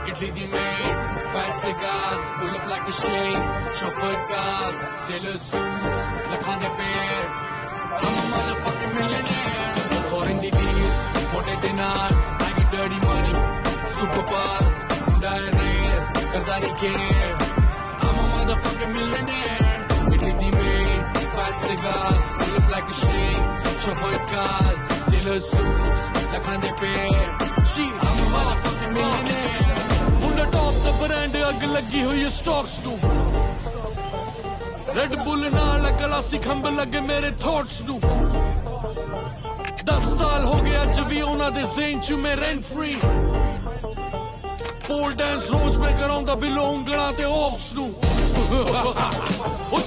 Italy the maid, fancy cars, pull up like a shade, chauffeur cars, tailor suits, lakhane pair. I'm a motherfucking millionaire. Foreign the deals, imported dinars, I get dirty money, superpowers, diarrhea, kardani care. I'm a motherfucking millionaire. Italy the maid, fancy cars, pull up like a shade, chauffeur cars, tailor suits, lakhane pair. I'm a motherfucking millionaire. Top the brand अग लगी हुई stocks नू red bull नाल गलासी खंब लगे मेरे thoughts नू 10 साल हो गए अज भी उन्हां दे ज़हन च मैं रेंट फ्री पोल डांस रोज में कराउंदा बिलो उंगलां ते ऑप्स नू ओ